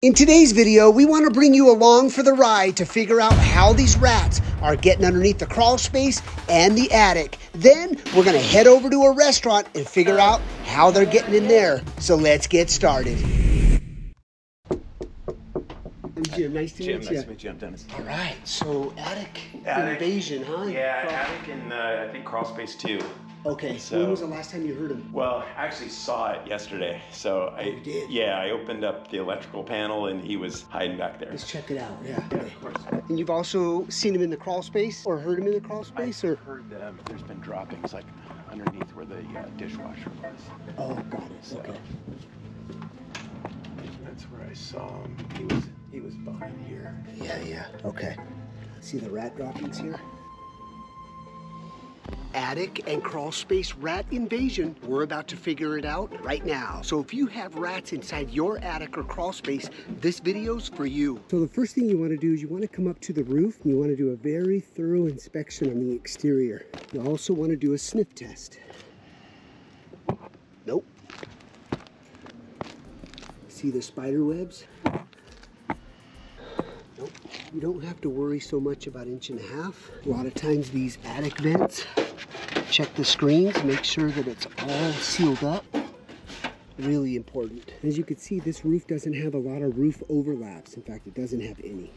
In today's video, we want to bring you along for the ride to figure out how these rats are getting underneath the crawl space and the attic. Then we're going to head over to a restaurant and figure out how they're getting in there. So let's get started. I'm Jim. Nice to meet you. Nice to meet you. I'm Dennis. All right. So attic invasion, huh? Yeah, attic and I think crawl space too. Okay, so when was the last time you heard him? Well, I actually saw it yesterday. So you did? Yeah, I opened up the electrical panel and he was hiding back there. Let's check it out, yeah. Of course. And you've also seen him in the crawl space or heard him in the crawl space? I've heard there's been droppings like underneath where the dishwasher was. Oh, got it, So, okay. That's where I saw him. He was behind here. Yeah, okay. See the rat droppings here? Attic and crawl space rat invasion. We're about to figure it out right now. So if you have rats inside your attic or crawl space, this video's for you. So the first thing you want to do is you want to come up to the roof and you want to do a very thorough inspection on the exterior. You also want to do a sniff test. Nope. See the spider webs? Nope. You don't have to worry so much about 1.5 inches. A lot of times these attic vents, check the screens, make sure that it's all sealed up. Really important. As you can see, this roof doesn't have a lot of roof overlaps. In fact, it doesn't have any.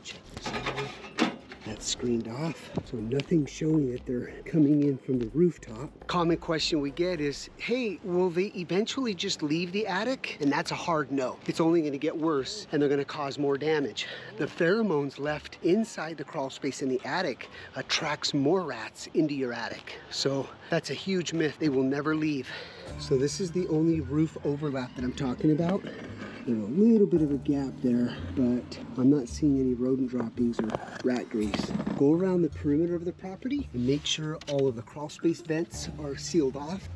Check this out. That's screened off, so nothing's showing that they're coming in from the rooftop. Common question we get is, hey, will they eventually just leave the attic? And that's a hard no. It's only going to get worse and they're going to cause more damage. The pheromones left inside the crawl space in the attic attracts more rats into your attic. So that's a huge myth. They will never leave. So this is the only roof overlap that I'm talking about. There's a little bit of a gap there, but I'm not seeing any rodent droppings or rat grease. Go around the perimeter of the property and make sure all of the crawl space vents are sealed off.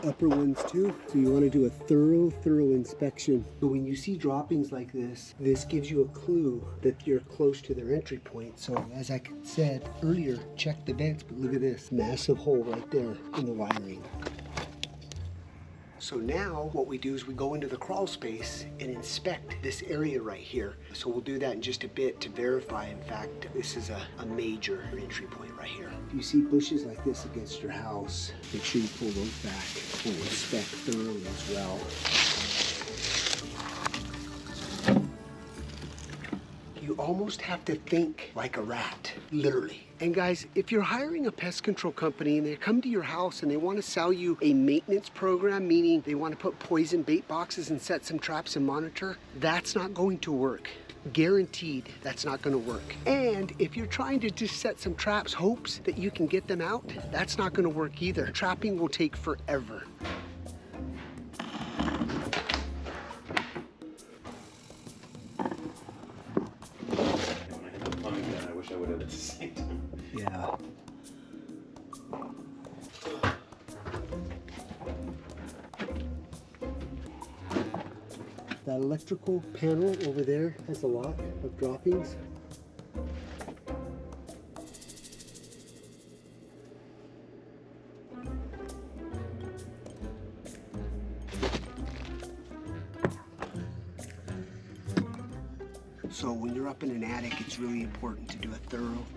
Upper ones too. So you want to do a thorough inspection. So when you see droppings like this gives you a clue that you're close to their entry point. So as I said earlier, check the vents, but look at this massive hole right there in the wiring. So now what we do is we go into the crawl space and inspect this area right here. So we'll do that in just a bit to verify, in fact, this is a major entry point right here. If you see bushes like this against your house, make sure you pull those back. We'll inspect thoroughly as well. You almost have to think like a rat, literally. And guys, if you're hiring a pest control company and they come to your house and they want to sell you a maintenance program, meaning they want to put poison bait boxes and set some traps and monitor, that's not going to work. Guaranteed, that's not going to work. And if you're trying to just set some traps, hopes that you can get them out, that's not going to work either. Trapping will take forever. I would have at the same time. Yeah. That electrical panel over there has a lot of droppings. So when you're up in an attic, it's really important to do a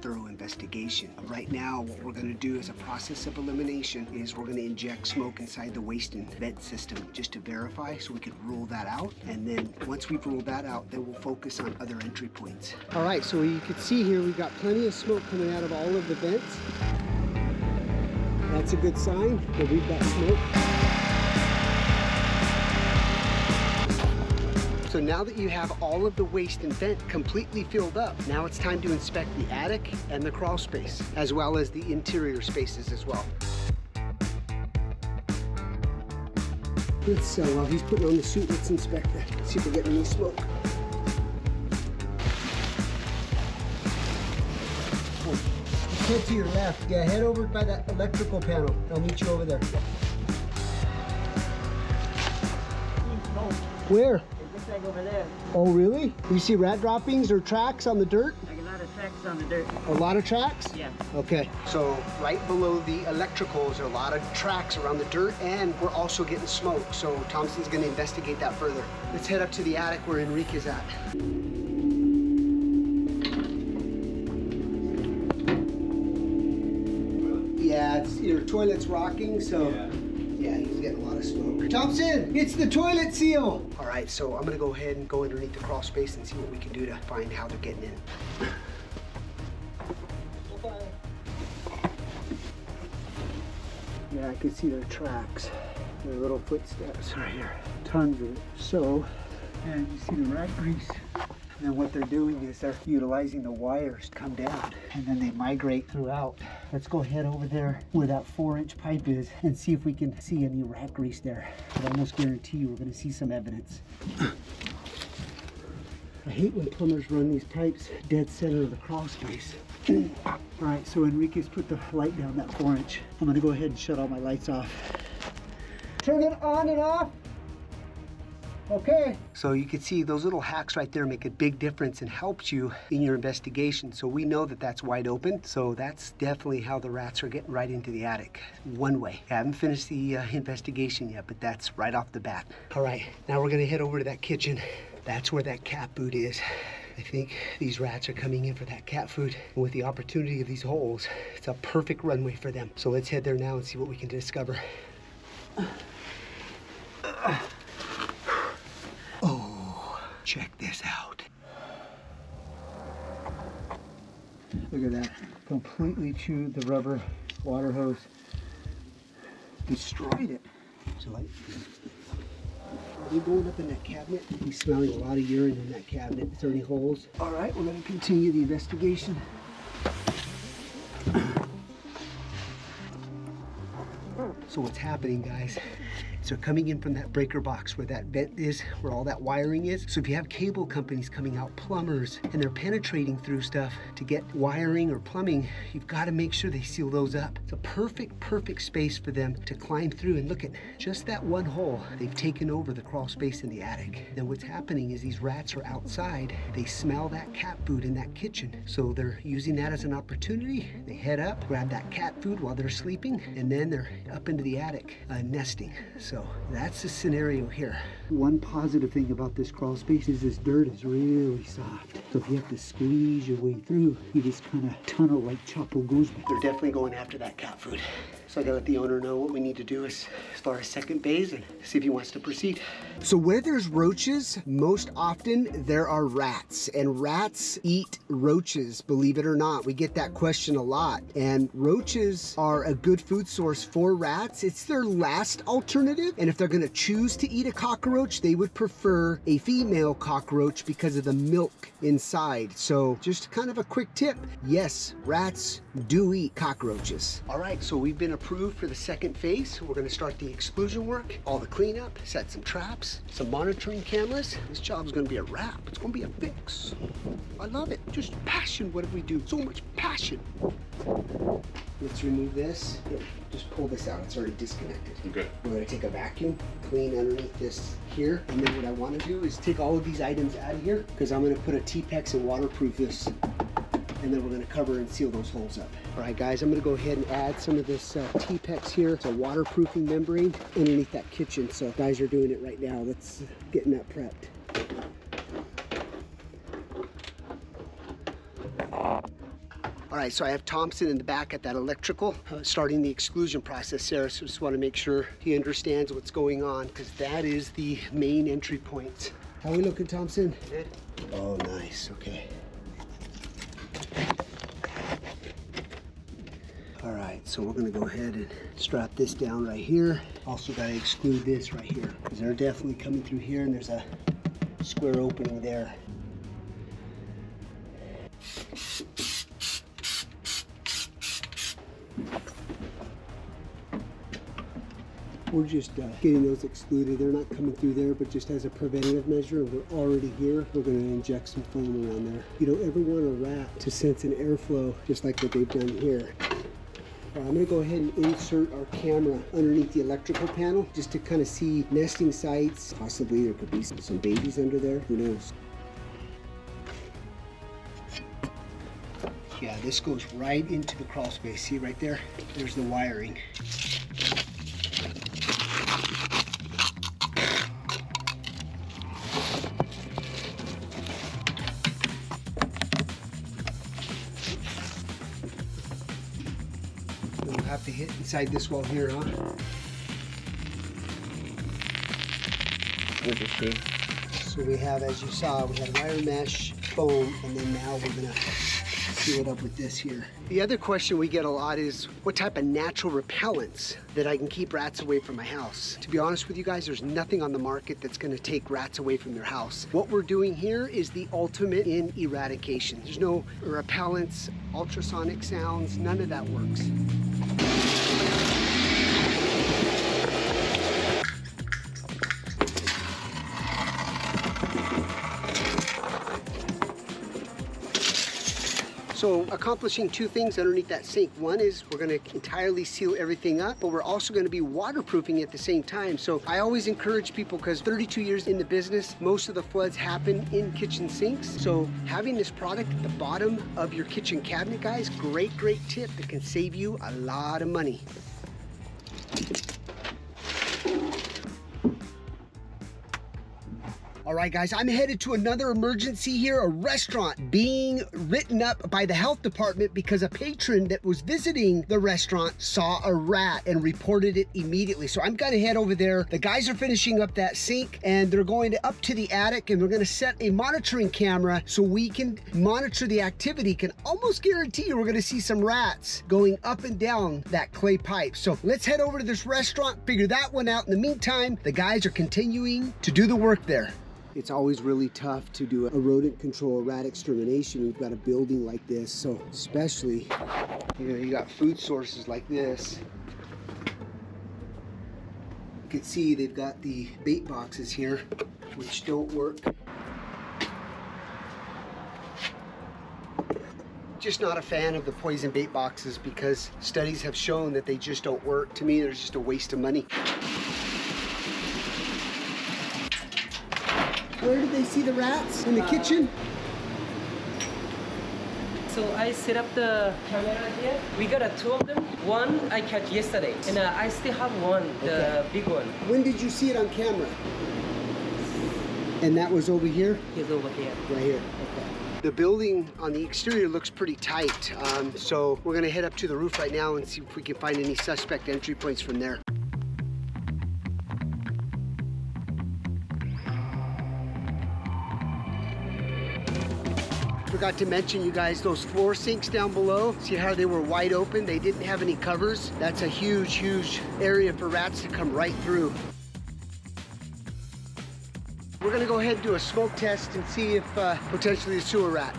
thorough investigation. Right now, what we're going to do as a process of elimination is we're going to inject smoke inside the waste and vent system just to verify so we can rule that out. And then once we've ruled that out, then we'll focus on other entry points. All right, so you can see here, we've got plenty of smoke coming out of all of the vents. That's a good sign that we've got smoke. So now that you have all of the waste and vent completely filled up, now it's time to inspect the attic and the crawl space, as well as the interior spaces as well. Let's, while he's putting on the suit, let's inspect that. See if we're getting any smoke. Oh, head to your left. Yeah, head over by that electrical panel. I'll meet you over there. Where? Over there. Oh, really? You see rat droppings or tracks on the dirt? Like a lot of of tracks on the dirt. A lot of tracks? Yeah. Okay. So right below the electricals are a lot of tracks around the dirt, and we're also getting smoke. So Thompson's gonna investigate that further. Let's head up to the attic where Enrique's at. Yeah, it's your toilet's rocking, so yeah, he's getting a lot of smoke. Thompson, it's the toilet seal. All right, so I'm gonna go ahead and go underneath the crawl space and see what we can do to find how they're getting in. Yeah, I can see their tracks, their little footsteps right here. Tons of it. So, and you see the rat grease. And then what they're doing is they're utilizing the wires to come down, and then they migrate throughout. Let's go ahead over there where that 4-inch pipe is and see if we can see any rat grease there. I almost guarantee you we're gonna see some evidence. I hate when plumbers run these pipes dead center of the crawl space. All right, so Enrique's put the light down that 4-inch. I'm gonna go ahead and shut all my lights off. Turn it on and off. Okay. So you can see those little hacks right there make a big difference and helps you in your investigation. So we know that that's wide open. So that's definitely how the rats are getting right into the attic. One way. I haven't finished the investigation yet, but that's right off the bat. All right, now we're gonna head over to that kitchen. That's where that cat food is. I think these rats are coming in for that cat food. And with the opportunity of these holes, it's a perfect runway for them. So let's head there now and see what we can discover. Oh, check this out. Look at that. Completely chewed the rubber water hose. Destroyed it. So like, are we going up in that cabinet? He's smelling a lot of urine in that cabinet. 30 holes. All right, we're going to continue the investigation. So what's happening, guys, is they're coming in from that breaker box where that vent is, where all that wiring is. So if you have cable companies coming out, plumbers, and they're penetrating through stuff to get wiring or plumbing, you've got to make sure they seal those up. It's a perfect space for them to climb through. And look at just that one hole. They've taken over the crawl space in the attic. Then what's happening is these rats are outside. They smell that cat food in that kitchen. So they're using that as an opportunity. They head up, grab that cat food while they're sleeping, and then they're up into the attic nesting. So that's the scenario here. One positive thing about this crawl space is this dirt is really soft. So if you have to squeeze your way through, you just kind of tunnel like Chapo Guzman. They're definitely going after that cat food. So I gotta let the owner know what we need to do as far as second base and see if he wants to proceed. So where there's roaches, most often there are rats, and rats eat roaches, believe it or not. We get that question a lot. And roaches are a good food source for rats. It's their last alternative. And if they're gonna choose to eat a cockroach, they would prefer a female cockroach because of the milk inside. So just kind of a quick tip. Yes, rats do eat cockroaches. All right, so we've been approved for the second phase. We're gonna start the exclusion work, all the cleanup, set some traps, some monitoring cameras. This job's gonna be a wrap. It's gonna be a fix. I love it. Just passion, what do we do? So much passion. Let's remove this. Here, just pull this out. It's already disconnected. Okay. We're gonna take a vacuum, clean underneath this here, and then what I wanna do is take all of these items out of here, because I'm gonna put a T-Pex and waterproof this, and then we're gonna cover and seal those holes up. All right, guys, I'm gonna go ahead and add some of this T-Pex here. It's a waterproofing membrane underneath that kitchen. So guys are doing it right now. Let's get that prepped. All right, so I have Thompson in the back at that electrical, starting the exclusion process there. So just wanna make sure he understands what's going on, because that is the main entry point. How are we looking, Thompson? Good. Oh, nice, okay. All right, so we're gonna go ahead and strap this down right here. Also gotta exclude this right here, because they're definitely coming through here, and there's a square opening there. We're just getting those excluded. They're not coming through there, but just as a preventative measure, we're already here. We're gonna inject some foam around there. You don't ever want a rat to sense an airflow, just like what they've done here. I'm gonna go ahead and insert our camera underneath the electrical panel, just to kind of see nesting sites. Possibly there could be some babies under there, who knows. Yeah, this goes right into the crawl space. See right there? There's the wiring. We'll have to hit inside this wall here, huh? Interesting. So we have, as you saw, we had wire mesh, foam, and then now we're gonna seal it up with this here. The other question we get a lot is what type of natural repellents that I can keep rats away from my house. To be honest with you guys, there's nothing on the market that's gonna take rats away from their house. What we're doing here is the ultimate in eradication. There's no repellents, ultrasonic sounds, none of that works. So accomplishing two things underneath that sink. One is we're gonna entirely seal everything up, but we're also gonna be waterproofing at the same time. So I always encourage people, because 32 years in the business, most of the floods happen in kitchen sinks. So having this product at the bottom of your kitchen cabinet, guys, great tip that can save you a lot of money. All right, guys, I'm headed to another emergency here, a restaurant being written up by the health department because a patron that was visiting the restaurant saw a rat and reported it immediately. So I'm gonna head over there. The guys are finishing up that sink and they're going up to the attic, and we're gonna set a monitoring camera so we can monitor the activity. Can almost guarantee you we're gonna see some rats going up and down that clay pipe. So let's head over to this restaurant, figure that one out. In the meantime, the guys are continuing to do the work there. It's always really tough to do a rodent control, rat extermination. We've got a building like this, so especially, you know, you got food sources like this. You can see they've got the bait boxes here, which don't work. Just not a fan of the poison bait boxes because studies have shown that they just don't work. To me, they're just a waste of money. Where did they see the rats? In the kitchen? So I set up the camera here. We got two of them. One I catch yesterday, and I still have one, the big one. When did you see it on camera? And that was over here? He's over here. Right here, okay. The building on the exterior looks pretty tight, so we're gonna head up to the roof right now and see if we can find any suspect entry points from there. Forgot to mention, you guys, those floor sinks down below, see how they were wide open? They didn't have any covers. That's a huge area for rats to come right through. We're gonna go ahead and do a smoke test and see if potentially a sewer rat.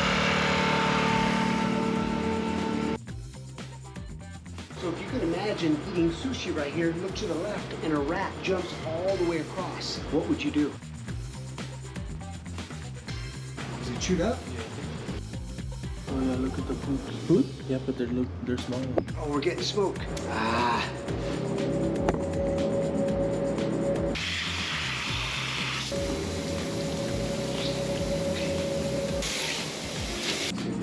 So if you could imagine eating sushi right here, look to the left, and a rat jumps all the way across. What would you do? Is it chewed up? Oh yeah, look at the poop. Poop? Yeah, but they're small. Oh, we're getting smoke. Ah.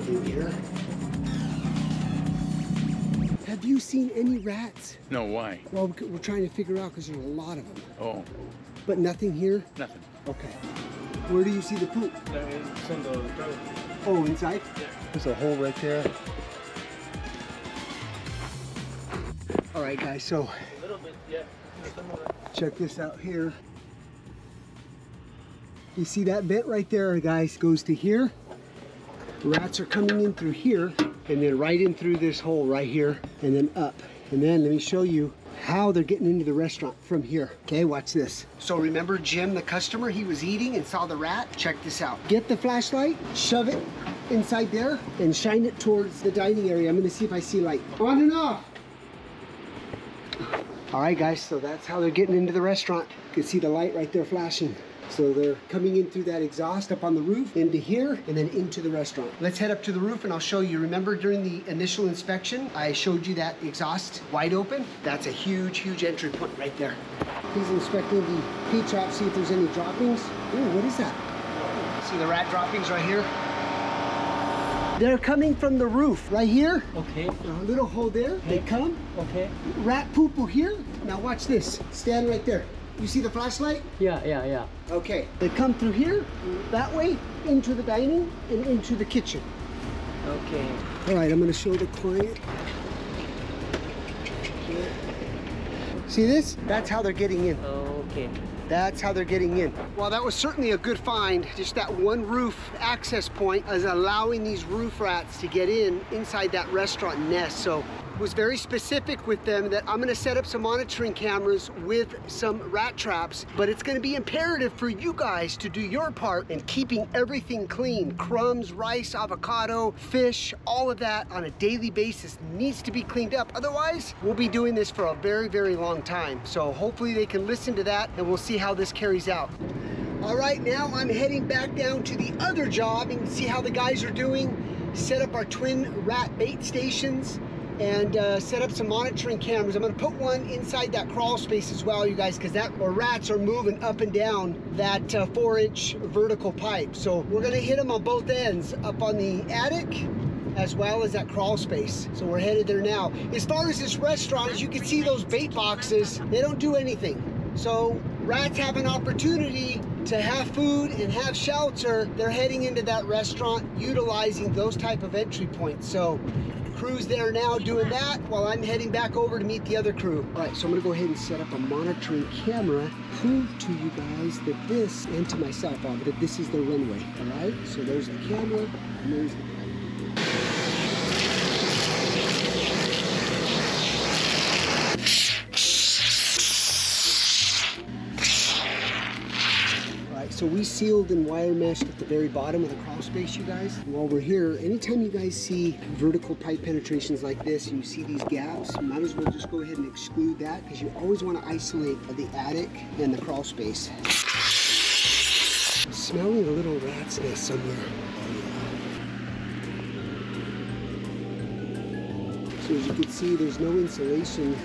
In here. Have you seen any rats? No, why? Well, we're trying to figure out because there's a lot of them. Oh, But nothing here? nothing. Okay. Where do you see the poop? Oh, inside? Yeah. There's a hole right there. All right, guys, so A little bit, yeah. check this out here. You see that vent right there, guys? Goes to here. Rats are coming in through here and then right in through this hole right here and then up. And then let me show you how they're getting into the restaurant from here. Okay, watch this. So remember Jim, the customer, he was eating and saw the rat? Check this out. Get the flashlight, shove it inside there and shine it towards the dining area. I'm gonna see if I see light. On and off. All right, guys, so that's how they're getting into the restaurant. You can see the light right there flashing. So they're coming in through that exhaust up on the roof, into here, and then into the restaurant. Let's head up to the roof and I'll show you. Remember during the initial inspection, I showed you that exhaust wide open? That's a huge entry point right there. He's inspecting the P-trap, see if there's any droppings. Ooh, what is that? See the rat droppings right here? They're coming from the roof right here. Okay. A little hole there. They come. Okay. Rat poop will here. Now watch this. Stand right there. You see the flashlight? Yeah. Okay. They come through here, that way, into the dining and into the kitchen. Okay. All right, I'm going to show the client. See this? That's how they're getting in. Okay. That's how they're getting in. Well, that was certainly a good find. Just that one roof access point is allowing these roof rats to get inside that restaurant nest. So was very specific with them that I'm gonna set up some monitoring cameras with some rat traps, but it's gonna be imperative for you guys to do your part in keeping everything clean. Crumbs, rice, avocado, fish, all of that on a daily basis needs to be cleaned up. Otherwise, we'll be doing this for a very, very long time. So hopefully they can listen to that and we'll see how this carries out. All right, now I'm heading back down to the other job and see how the guys are doing. Set up our twin rat bait stations and set up some monitoring cameras. I'm gonna put one inside that crawl space as well, you guys, because rats are moving up and down that 4-inch vertical pipe. So we're gonna hit them on both ends, up on the attic as well as that crawl space. So we're headed there now. As far as this restaurant, as you can see, those bait boxes, they don't do anything. So rats have an opportunity to have food and have shelter. They're heading into that restaurant utilizing those type of entry points. So crew's there now doing that while I'm heading back over to meet the other crew. All right, so I'm gonna go ahead and set up a monitoring camera, prove to you guys that this, and to myself, that this is the runway, all right? So there's the camera, and there's the pipe. So we sealed and wire meshed at the very bottom of the crawl space, you guys. And while we're here, anytime you guys see vertical pipe penetrations like this, and you see these gaps, you might as well just go ahead and exclude that, because you always want to isolate the attic and the crawl space. I'm smelling a little rat's nest somewhere. So as you can see, there's no insulation.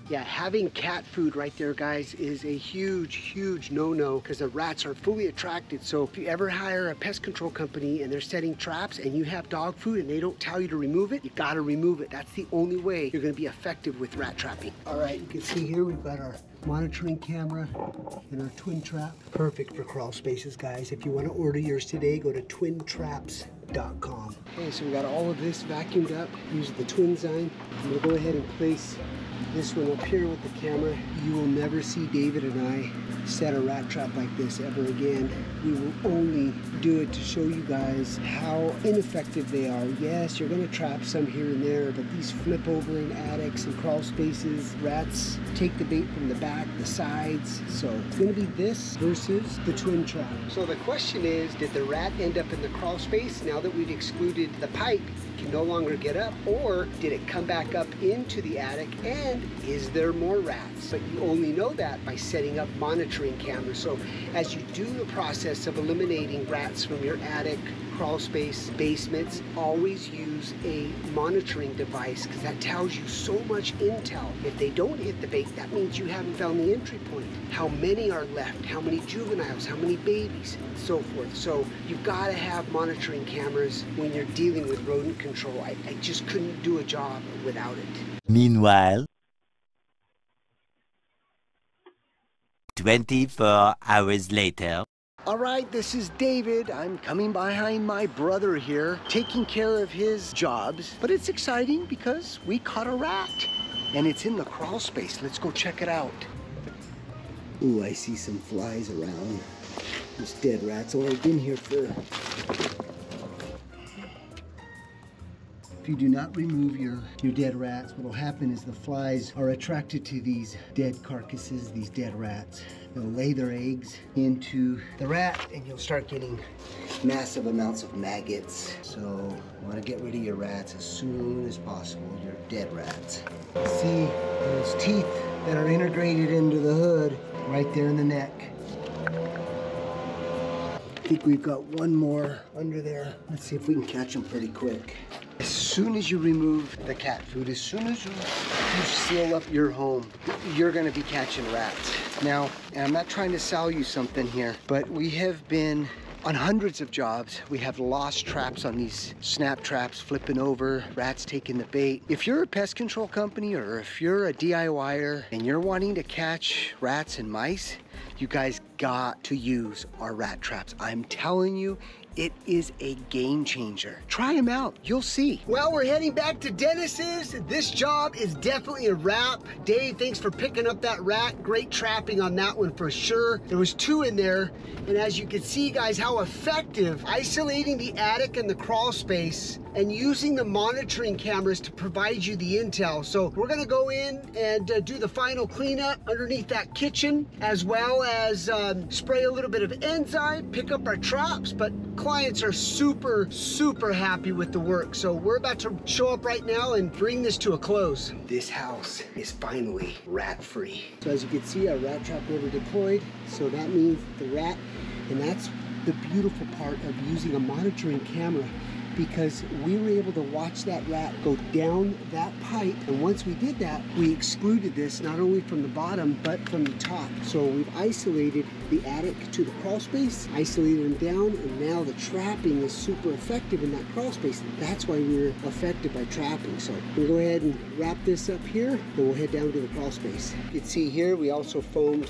Yeah, having cat food right there, guys, is a huge, huge no-no, because the rats are fully attracted. So if you ever hire a pest control company and they're setting traps and you have dog food and they don't tell you to remove it, you gotta remove it. That's the only way you're gonna be effective with rat trapping. All right, you can see here we've got our monitoring camera and our twin trap. Perfect for crawl spaces, guys. If you want to order yours today, go to twintraps.com. Okay, so we got all of this vacuumed up. Use the twin sign. I'm gonna go ahead and place this one up here with the camera. You will never see David and I set a rat trap like this ever again. We will only do it to show you guys how ineffective they are. Yes, you're gonna trap some here and there, but these flip over in attics and crawl spaces. Rats take the bait from the back, the sides. So it's gonna be this versus the twin trap. So the question is, did the rat end up in the crawl space now that we've excluded the pipe? Can no longer get up, or did it come back up into the attic, and is there more rats? But you only know that by setting up monitoring cameras. So as you do the process of eliminating rats from your attic, crawl space, basements, always use a monitoring device, because that tells you so much intel. If they don't hit the bait, that means you haven't found the entry point. How many are left, how many juveniles, how many babies, and so forth. So you've got to have monitoring cameras when you're dealing with rodent control. I just couldn't do a job without it. Meanwhile, 24 hours later. All right, this is David. I'm coming behind my brother here, taking care of his jobs. But it's exciting because we caught a rat, and it's in the crawl space. Let's go check it out. Ooh, I see some flies around. This dead rat's only been here for... If you do not remove your dead rats, what will happen is the flies are attracted to these dead carcasses, these dead rats. They'll lay their eggs into the rat, and you'll start getting massive amounts of maggots. So you want to get rid of your rats as soon as possible, your dead rats. See those teeth that are integrated into the hood right there in the neck. I think we've got one more under there. Let's see if we can catch them pretty quick. As soon as you remove the cat food, as soon as you seal up your home, you're gonna be catching rats. Now, and I'm not trying to sell you something here, but we have been on hundreds of jobs. We have lost traps on these snap traps, flipping over, rats taking the bait. If you're a pest control company or if you're a DIYer and you're wanting to catch rats and mice, you guys got to use our rat traps. I'm telling you, it is a game changer. Try them out, you'll see. Well, we're heading back to Dennis's. This job is definitely a wrap. Dave, thanks for picking up that rat. Great trapping on that one for sure. There was 2 in there. And as you can see, guys, how effective isolating the attic and the crawl space and using the monitoring cameras to provide you the intel. So we're gonna go in and do the final cleanup underneath that kitchen, as well as spray a little bit of enzyme, pick up our traps, but clients are super, super happy with the work. So we're about to show up right now and bring this to a close. This house is finally rat-free. So as you can see, our rat trap never deployed. So that means the rat, and that's the beautiful part of using a monitoring camera, because we were able to watch that rat go down that pipe. And once we did that, we excluded this not only from the bottom, but from the top. So we've isolated the attic to the crawl space, isolated them down, and now the trapping is super effective in that crawl space. That's why we were affected by trapping. So we'll go ahead and wrap this up here, and we'll head down to the crawl space. You can see here, we also foamed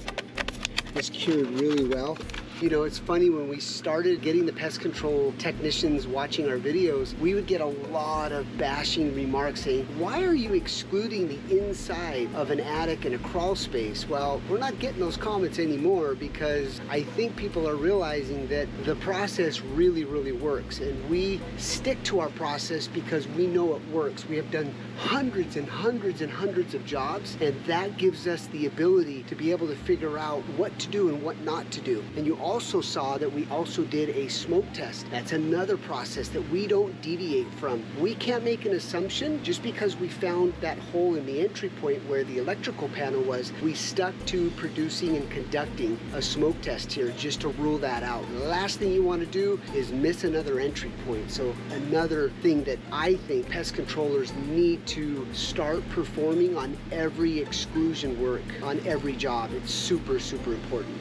this cured really well. You know, it's funny, when we started getting the pest control technicians watching our videos, we would get a lot of bashing remarks saying, why are you excluding the inside of an attic and a crawl space? Well, we're not getting those comments anymore, because I think people are realizing that the process really, really works. And we stick to our process because we know it works. We have done hundreds and hundreds and hundreds of jobs, and that gives us the ability to be able to figure out what to do and what not to do. And you also saw that we also did a smoke test. That's another process that we don't deviate from. We can't make an assumption just because we found that hole in the entry point where the electrical panel was. We stuck to producing and conducting a smoke test here just to rule that out. The last thing you want to do is miss another entry point. So another thing that I think pest controllers need to start performing on every exclusion work, on every job. It's super, super important.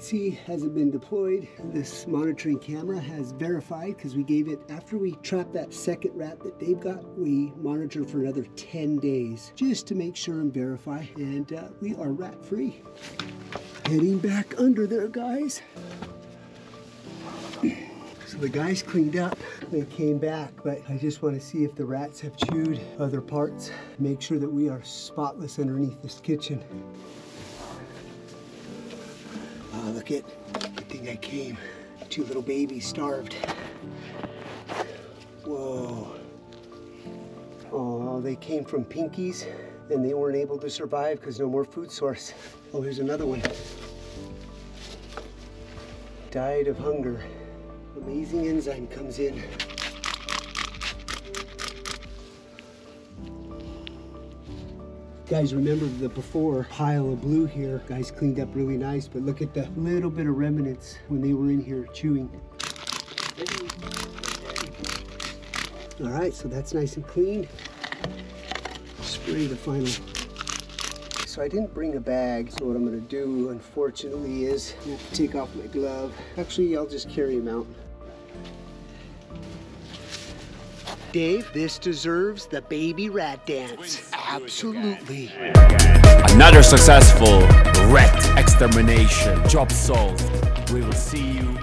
See, hasn't been deployed. This monitoring camera has verified, because we gave it, after we trapped that second rat that Dave got, we monitored for another 10 days just to make sure and verify, and we are rat free. Heading back under there, guys. So the guys cleaned up, they came back, but I just want to see if the rats have chewed other parts, make sure that we are spotless underneath this kitchen. Oh, look at, good thing I came. 2 little babies starved. Whoa. Oh, they came from Pinkies and they weren't able to survive because no more food source. Oh, here's another one. Died of hunger. Amazing enzyme comes in. Guys, remember the before pile of blue here? Guys cleaned up really nice, but look at the little bit of remnants when they were in here chewing. All right, so that's nice and clean. Spray the final. So I didn't bring a bag, so what I'm gonna do, unfortunately, is I have to take off my glove. Actually, I'll just carry him out. Dave, this deserves the baby rat dance. Absolutely. Another successful rat extermination. Job solved. We will see you